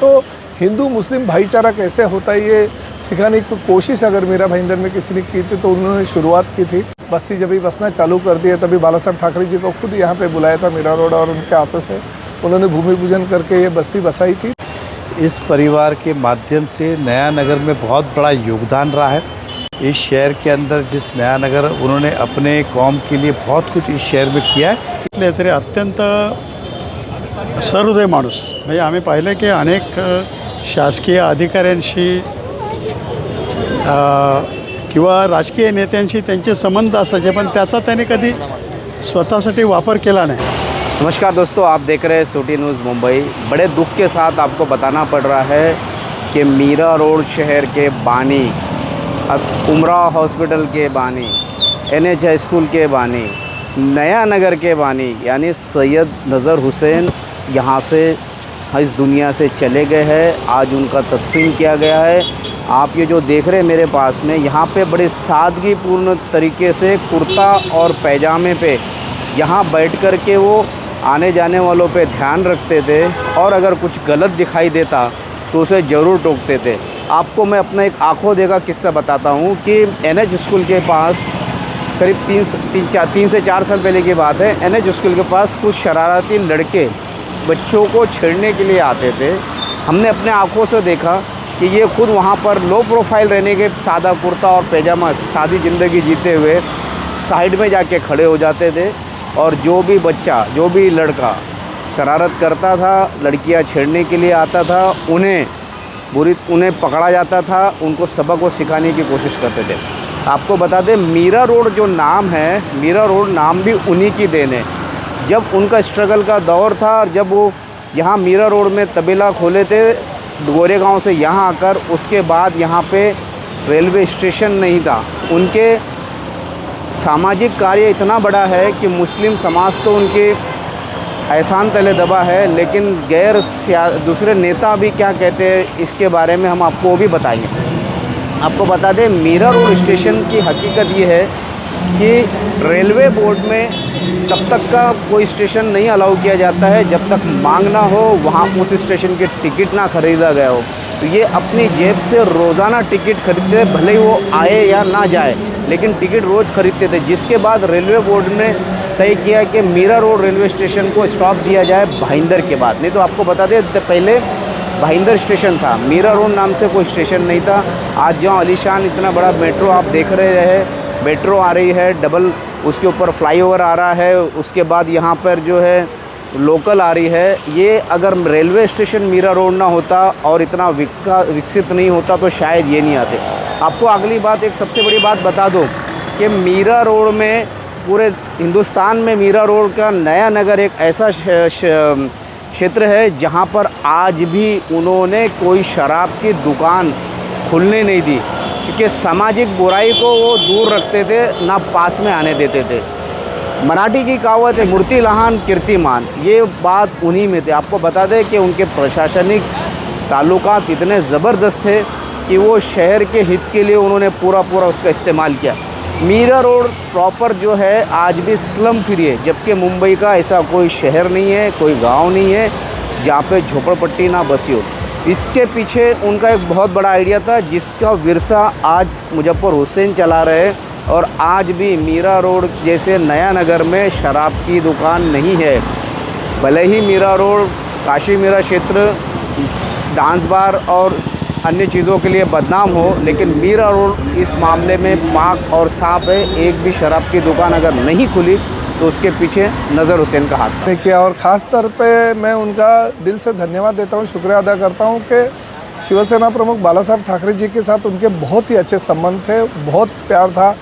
तो हिंदू मुस्लिम भाईचारा कैसे होता है ये सिखाने की कोशिश अगर मीरा भाईंदर में किसी ने की थी तो उन्होंने शुरुआत की थी। बस्ती जब भी बसना चालू कर दिया तभी बाला साहब ठाकरे जी को खुद यहाँ पे बुलाया था मीरा रोड और उनके हाथों से उन्होंने भूमि पूजन करके ये बस्ती बसाई थी। इस परिवार के माध्यम से नया नगर में बहुत बड़ा योगदान रहा है। इस शहर के अंदर जिस नया नगर उन्होंने अपने कौम के लिए बहुत कुछ इस शहर में किया है। इथले तरी अत्यंत सहृदय माणूस म्हणजे आम्ही पाहिलं की अनेक शासकीय अधिकाऱ्यांशी किंवा राजकीय नेत्यांशी त्यांचे संबंध असायचे पण त्याचा त्याने कधी स्वतःसाठी वापर केला नहीं। नमस्कार दोस्तों, आप देख रहे हैं सिटी न्यूज़ मुंबई। बड़े दुख के साथ आपको बताना पड़ रहा है कि मीरा रोड शहर के बानी, उमरा हॉस्पिटल के बानी, NH हाई स्कूल के बानी, नया नगर के बानी यानी सैयद नज़र हुसैन यहाँ से इस दुनिया से चले गए हैं। आज उनका तदफीन किया गया है। आप ये जो देख रहे हैं मेरे पास में, यहाँ पे बड़े सादगीपूर्ण तरीके से कुर्ता और पैजामे पे यहाँ बैठ कर के वो आने जाने वालों पे ध्यान रखते थे और अगर कुछ गलत दिखाई देता तो उसे ज़रूर टोकते थे। आपको मैं अपना एक आंखों देखा किस्सा बताता हूँ कि NH स्कूल के पास करीब 3 से 4 साल पहले की बात है। NH स्कूल के पास कुछ शरारती लड़के बच्चों को छेड़ने के लिए आते थे। हमने अपने आँखों से देखा कि ये खुद वहाँ पर लो प्रोफाइल रहने के सादा कुर्ता और पैजामा सादी ज़िंदगी जीते हुए साइड में जाके खड़े हो जाते थे और जो भी बच्चा, जो भी लड़का शरारत करता था, लड़कियाँ छेड़ने के लिए आता था, उन्हें पकड़ा जाता था, उनको सबक वो सिखाने की कोशिश करते थे। आपको बता दें, मीरा रोड जो नाम है, मीरा रोड नाम भी उन्हीं की देन है। जब उनका स्ट्रगल का दौर था और जब वो यहाँ मीरा रोड में तबेला खोले थे गोरेगांव से यहाँ आकर, उसके बाद यहाँ पे रेलवे स्टेशन नहीं था। उनके सामाजिक कार्य इतना बड़ा है कि मुस्लिम समाज तो उनके एहसान तले दबा है, लेकिन दूसरे नेता भी क्या कहते हैं इसके बारे में हम आपको भी बताएंगे। आपको बता दें, मीरा रोड स्टेशन की हकीकत ये है कि रेलवे बोर्ड में तब तक का कोई स्टेशन नहीं अलाउ किया जाता है जब तक मांग ना हो, वहाँ उस स्टेशन के टिकट ना ख़रीदा गया हो। तो ये अपनी जेब से रोज़ाना टिकट खरीदते, भले ही वो आए या ना जाए, लेकिन टिकट रोज़ खरीदते थे। जिसके बाद रेलवे बोर्ड ने तय किया कि मीरा रोड रेलवे स्टेशन को स्टॉप दिया जाए भाईंदर के बाद। नहीं तो आपको बता दें, पहले भाईंदर स्टेशन था, मीरा रोड नाम से कोई स्टेशन नहीं था। आज जहाँ आलीशान इतना बड़ा मेट्रो आप देख रहे हैं, मेट्रो आ रही है, डबल उसके ऊपर फ्लाईओवर आ रहा है, उसके बाद यहाँ पर जो है लोकल आ रही है। ये अगर रेलवे स्टेशन मीरा रोड ना होता और इतना विकसित नहीं होता तो शायद ये नहीं आते। आपको अगली बात, एक सबसे बड़ी बात बता दो कि मीरा रोड में, पूरे हिंदुस्तान में मीरा रोड का नया नगर एक ऐसा क्षेत्र है जहाँ पर आज भी उन्होंने कोई शराब की दुकान खुलने नहीं दी, क्योंकि सामाजिक बुराई को वो दूर रखते थे, ना पास में आने देते थे। मराठी की कहावत है, मूर्ति लहान कीर्तिमान, ये बात उन्हीं में थे। आपको बता दें कि उनके प्रशासनिक ताल्लुकात इतने ज़बरदस्त थे कि वो शहर के हित के लिए उन्होंने पूरा उसका इस्तेमाल किया। मीरा रोड प्रॉपर जो है आज भी स्लम फ्री है, जबकि मुंबई का ऐसा कोई शहर नहीं है, कोई गांव नहीं है जहाँ पे झोपड़पट्टी ना बसी हो। इसके पीछे उनका एक बहुत बड़ा आइडिया था, जिसका विरसा आज मुजफ्फर हुसैन चला रहे। और आज भी मीरा रोड जैसे नया नगर में शराब की दुकान नहीं है। भले ही मीरा रोड, काशी मीरा क्षेत्र डांस बार और अन्य चीज़ों के लिए बदनाम हो, लेकिन मीरा रोड इस मामले में पाक और साफ है। एक भी शराब की दुकान अगर नहीं खुली तो उसके पीछे नज़र हुसैन का हाथ ने किया। और ख़ास तौर पे मैं उनका दिल से धन्यवाद देता हूँ, शुक्रिया अदा करता हूँ कि शिवसेना प्रमुख बाला साहब ठाकरे जी के साथ उनके बहुत ही अच्छे संबंध थे, बहुत प्यार था।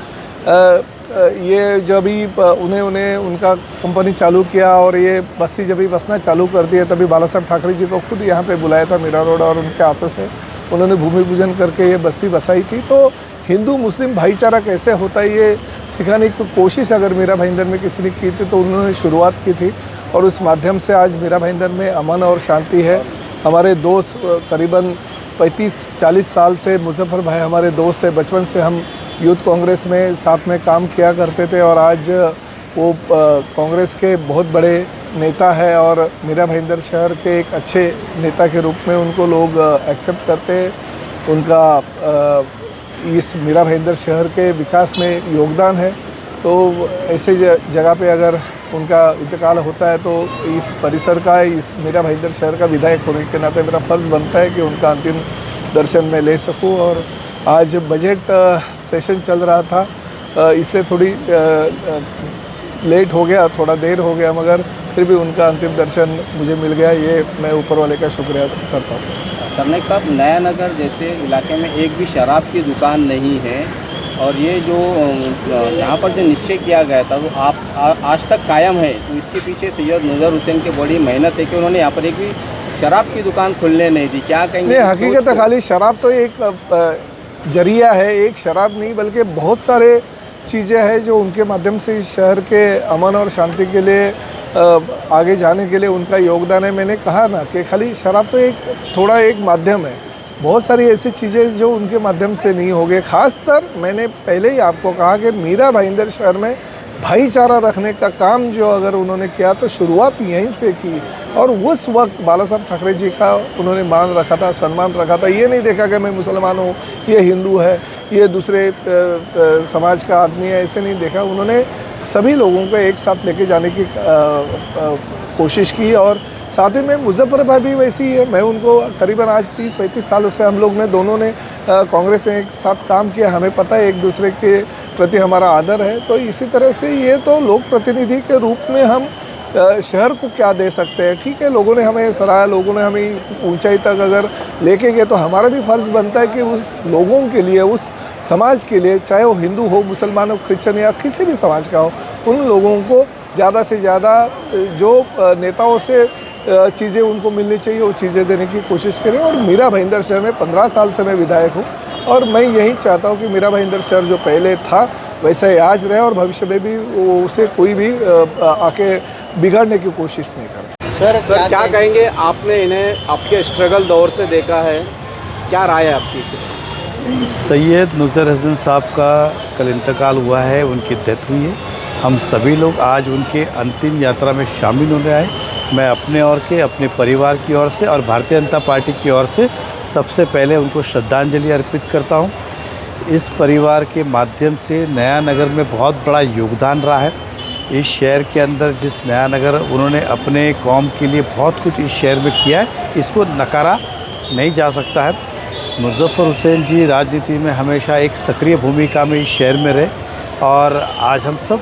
ये जब भी उन्हें उनका कंपनी चालू किया और ये बस्ती जब भी बसना चालू कर दिया तभी बाला साहब ठाकरे जी को खुद यहाँ पे बुलाया था मीरा रोड और उनके हाथों से उन्होंने भूमि पूजन करके ये बस्ती बसाई थी। तो हिंदू मुस्लिम भाईचारा कैसे होता है ये सिखाने की कोशिश अगर मीरा भाईंदर में किसी ने की थी तो उन्होंने शुरुआत की थी और उस माध्यम से आज मीरा भाईंदर में अमन और शांति है। हमारे दोस्त करीबन 35-40 साल से, मुजफ्फर भाई हमारे दोस्त है, बचपन से हम यूथ कांग्रेस में साथ में काम किया करते थे और आज वो कांग्रेस के बहुत बड़े नेता है और मीरा भाईंदर शहर के एक अच्छे नेता के रूप में उनको लोग एक्सेप्ट करते हैं। उनका इस मीरा भाईंदर शहर के विकास में योगदान है, तो ऐसे जगह पे अगर उनका इंतकाल होता है तो इस परिसर का, इस मीरा भाईंदर शहर का विधायक होने के नाते मेरा फ़र्ज़ बनता है कि उनका अंतिम दर्शन मैं ले सकूं। और आज बजट सेशन चल रहा था, इसलिए थोड़ी लेट हो गया, थोड़ा देर हो गया, मगर फिर भी उनका अंतिम दर्शन मुझे मिल गया। ये मैं ऊपर वाले का शुक्रिया करता हूँ। सरनेक साहब, नया नगर जैसे इलाके में एक भी शराब की दुकान नहीं है, और ये जो यहाँ पर जो निश्चय किया गया था वो आज तक कायम है, तो इसके पीछे सैयद नज़र हुसैन की बड़ी मेहनत है कि उन्होंने यहाँ पर एक भी शराब की दुकान खुलने नहीं दी। क्या कहेंगे? नहीं, हकीकत खाली शराब तो एक जरिया है, एक शराब नहीं बल्कि बहुत सारे चीज़ें हैं जो उनके माध्यम से इस शहर के अमन और शांति के लिए आगे जाने के लिए उनका योगदान है। मैंने कहा ना कि खाली शराब तो थोड़ा एक माध्यम है, बहुत सारी ऐसी चीज़ें जो उनके माध्यम से नहीं हो गए। ख़ासतर मैंने पहले ही आपको कहा कि मीरा भाईंदर शहर में भाईचारा रखने का काम जो अगर उन्होंने किया तो शुरुआत यहीं से की, और उस वक्त बाला साहब ठाकरे जी का उन्होंने मान रखा था, सम्मान रखा था। ये नहीं देखा कि मैं मुसलमान हूँ, ये हिंदू है, ये दूसरे समाज का आदमी है, ऐसे नहीं देखा। उन्होंने सभी लोगों को एक साथ लेके जाने की कोशिश की, और साथ ही में मुजफ्फराबाद भी वैसी ही है। मैं उनको करीबन आज 30-35 सालों से हम लोग ने दोनों ने कांग्रेस में एक साथ काम किया, हमें पता है एक दूसरे के प्रति हमारा आदर है। तो इसी तरह से ये तो लोक प्रतिनिधि के रूप में हम शहर को क्या दे सकते हैं। ठीक है, लोगों ने हमें सराहा, लोगों ने हमें ऊंचाई तक अगर लेके गए तो हमारा भी फ़र्ज़ बनता है कि उस लोगों के लिए, उस समाज के लिए, चाहे वो हिंदू हो, मुसलमान हो, क्रिश्चियन या किसी भी समाज का हो, उन लोगों को ज़्यादा से ज़्यादा जो नेताओं से चीज़ें उनको मिलनी चाहिए वो चीज़ें देने की कोशिश करें। और मीरा भाईंदर शहर में 15 साल से मैं विधायक हूँ, और मैं यही चाहता हूँ कि मीरा भाईंदर शहर जो पहले था वैसा ही आज रहे, और भविष्य में भी उसे कोई भी आके बिगाड़ने की कोशिश नहीं करे। सर क्या कहेंगे? आपने इन्हें आपके स्ट्रगल दौर से देखा है, क्या राय है आपकी इसमें? सैयद नुज़र हुसैन साहब का कल इंतकाल हुआ है, उनकी डेथ हुई है। हम सभी लोग आज उनके अंतिम यात्रा में शामिल होने आए। मैं अपने और के अपने परिवार की ओर से और भारतीय जनता पार्टी की ओर से सबसे पहले उनको श्रद्धांजलि अर्पित करता हूं। इस परिवार के माध्यम से नया नगर में बहुत बड़ा योगदान रहा है। इस शहर के अंदर जिस नया नगर उन्होंने अपने कौम के लिए बहुत कुछ इस शहर में किया है, इसको नकारा नहीं जा सकता है। मुज़फ़्फ़र हुसैन जी राजनीति में हमेशा एक सक्रिय भूमिका में इस शहर में रहे, और आज हम सब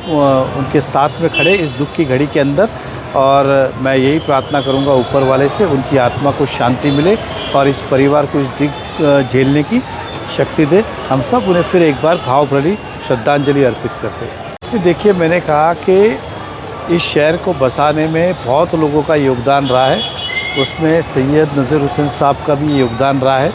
उनके साथ में खड़े इस दुख की घड़ी के अंदर। और मैं यही प्रार्थना करूंगा ऊपर वाले से उनकी आत्मा को शांति मिले और इस परिवार को इस दुख झेलने की शक्ति दे। हम सब उन्हें फिर एक बार भावभरी श्रद्धांजलि अर्पित करते हैं। देखिए, मैंने कहा कि इस शहर को बसाने में बहुत लोगों का योगदान रहा है, उसमें सैयद नज़र हुसैन साहब का भी योगदान रहा है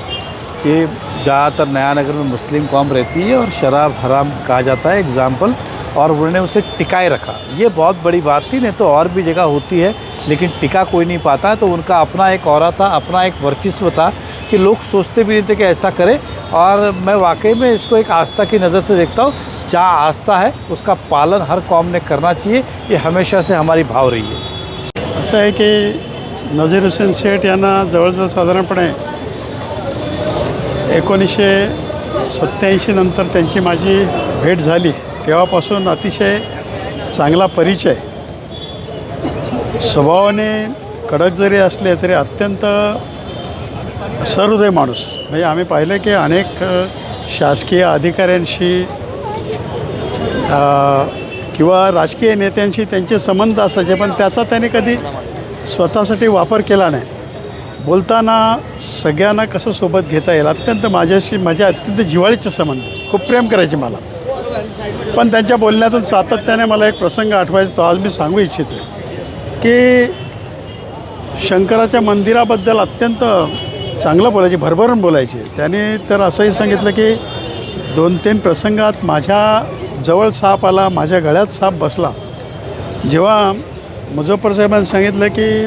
कि ज़्यादातर नया नगर में मुस्लिम कौम रहती है और शराब हराम कहा जाता है एग्ज़ाम्पल, और उन्होंने उसे टिकाए रखा। ये बहुत बड़ी बात थी, नहीं तो और भी जगह होती है लेकिन टिका कोई नहीं पाता। तो उनका अपना एक औरा था, अपना एक वर्चस्व था कि लोग सोचते भी नहीं थे कि ऐसा करें। और मैं वाकई में इसको एक आस्था की नज़र से देखता हूँ। जहाँ आस्था है उसका पालन हर कौम ने करना चाहिए, ये हमेशा से हमारी भाव रही है। असं आहे की नजीर हुसेन शेठ यांना जवळजवळ साधारणपणे 1987 नंतर त्यांची माझी भेट झाली, तेव्हापासून अतिशय चांगला परिचय। स्वभावाने कडक जरी असले तरी अत्यंत सहृदय माणूस। म्हणजे आम्ही पाहिले की अनेक शासकीय अधिकाऱ्यांशी किंवा राजकीय नेत्यांशी त्यांचे संबंध असायचे, पण त्याचा त्याने कधी स्वतःसाठी वापर केला नाही। बोलताना सगळ्यांना कसं सोबत घेता येईल, अत्यंत माझ्या अत्यंत जिव्हाळीचे संबंध, खूप प्रेम करायचे मला। पण त्यांच्या बोलण्यातून सातत्याने मला एक प्रसंग आठवायचा, तो आज मी सांगू इच्छितो की शंकराच्या मंदिराबद्दल अत्यंत चांगलं बोलायचे, भरभरून बोलायचे। त्याने तर असंही सांगितलं की 2-3 प्रसंगात माझ्या जवळ साप आला, माझ्या गळ्यात साप बसला। जेव्हा मुझफ्फर साहेबांनी सांगितलं की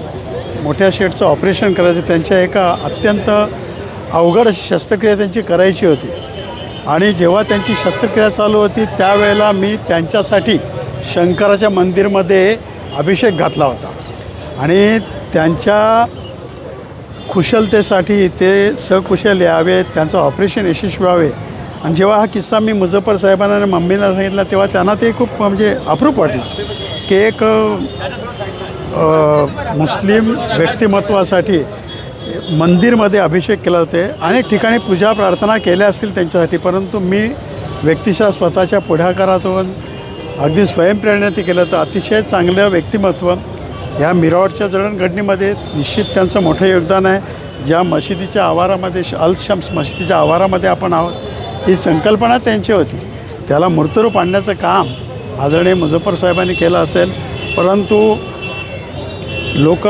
मोठ्या शेठचं ऑपरेशन करायचं, त्यांच्या एका अत्यंत अवघड अशी शस्त्रक्रिया त्यांची करायची होती, आणि जेव्हा त्यांची शस्त्रक्रिया चालू होती त्यावेळेला मी त्यांच्यासाठी शंकराच्या मंदिरमध्ये अभिषेक घातला होता। आणि त्यांच्या कुशलतेसाठी ते सकुशल यावेत, त्यांचं ऑपरेशन यशस्वी व्हावे. आणि जेव्हा हा किस्सा मी मुझफ्फर साहेबांना आणि मम्मीला सांगितला तेव्हा त्यांना ते खूप म्हणजे अप्रूप वाटलं की एक मुस्लिम व्यक्तिमत्वासाठी मंदिरमध्ये अभिषेक केला होते. अनेक ठिकाणी पूजा प्रार्थना केल्या असतील त्यांच्यासाठी, परंतु मी व्यक्तिशः स्वतःच्या पुढाकारातून अगदी स्वयंप्रेरणेने केलं. तर अतिशय चांगलं व्यक्तिमत्व ह्या मिरावटच्या जडणघडणीमध्ये निश्चित त्यांचं मोठं योगदान आहे. ज्या मशिदीच्या आवारामध्ये अल शम्स मशिदीच्या आवारामध्ये आपण आहोत, ही संकल्पना त्यांची होती. त्याला मूर्तरूप आणण्याचं काम आदरणीय मुझफ्फर साहेबांनी केलं असेल, परंतु लोक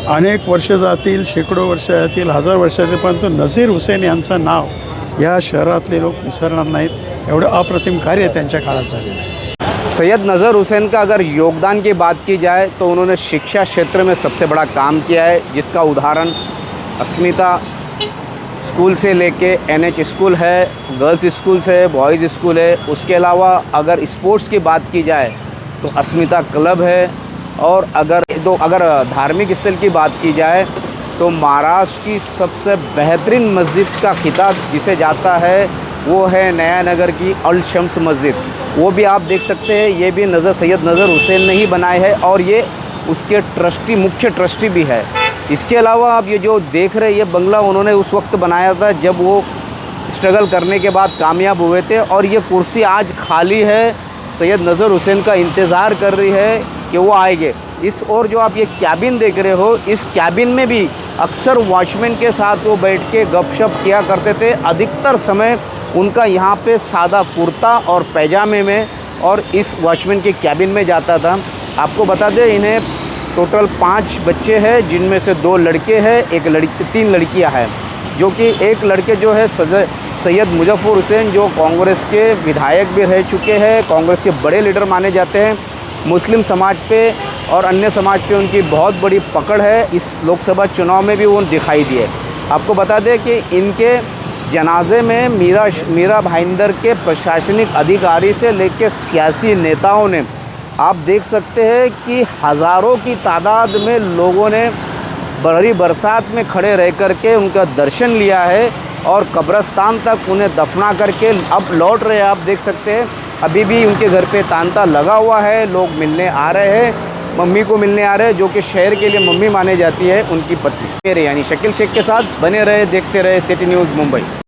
अनेक वर्ष जातील, शेकडो वर्ष जातील, हजार वर्ष जातील, परंतु नजीर हुसेन यांचं नाव या शहरातले लोक विसरणार नाहीत. एवढं अप्रतिम कार्य त्यांच्या काळात झालेलं आहे. सैयद नज़र हुसैन का अगर योगदान की बात की जाए तो उन्होंने शिक्षा क्षेत्र में सबसे बड़ा काम किया है, जिसका उदाहरण अस्मिता स्कूल से लेके NH स्कूल है, गर्ल्स स्कूल्स है, बॉयज़ स्कूल है. उसके अलावा अगर स्पोर्ट्स की बात की जाए तो अस्मिता क्लब है. और अगर धार्मिक स्थल की बात की जाए तो महाराष्ट्र की सबसे बेहतरीन मस्जिद का खिताब जिसे जाता है वो है नया नगर की अल शम्स मस्जिद. वो भी आप देख सकते हैं, ये भी सैयद नज़र हुसैन ने ही बनाए है और ये उसके मुख्य ट्रस्टी भी है. इसके अलावा आप ये जो देख रहे हैं ये बंगला उन्होंने उस वक्त बनाया था जब वो स्ट्रगल करने के बाद कामयाब हुए थे. और ये कुर्सी आज खाली है, सैयद नज़र हुसैन का इंतज़ार कर रही है कि वो आएंगे. इस और जो आप ये कैबिन देख रहे हो, इस कैबिन में भी अक्सर वॉचमैन के साथ वो बैठ के गपशप किया करते थे. अधिकतर समय उनका यहाँ पे सादा कुर्ता और पैजामे में और इस वॉचमैन के कैबिन में जाता था. आपको बता दें इन्हें टोटल 5 बच्चे हैं, जिनमें से 2 लड़के हैं, 3 लड़कियां हैं. जो कि एक लड़के जो है सैयद मुजफ्फर हुसैन, जो कांग्रेस के विधायक भी रह चुके हैं, कांग्रेस के बड़े लीडर माने जाते हैं. मुस्लिम समाज पे और अन्य समाज पे उनकी बहुत बड़ी पकड़ है. इस लोकसभा चुनाव में भी वो दिखाई दिए. आपको बता दें कि इनके जनाजे में मीरा भाईंदर के प्रशासनिक अधिकारी से लेकर सियासी नेताओं ने, आप देख सकते हैं कि हज़ारों की तादाद में लोगों ने बड़ी बरसात में खड़े रह कर के उनका दर्शन लिया है और कब्रिस्तान तक उन्हें दफना करके अब लौट रहे हैं. आप देख सकते हैं अभी भी उनके घर पे तांता लगा हुआ है. लोग मिलने आ रहे हैं, मम्मी को मिलने आ रहे हैं, जो कि शहर के लिए मम्मी माने जाती है उनकी पत्नी. मेरे यानी शकील शेख के साथ बने रहे, देखते रहे सिटी न्यूज़ मुंबई.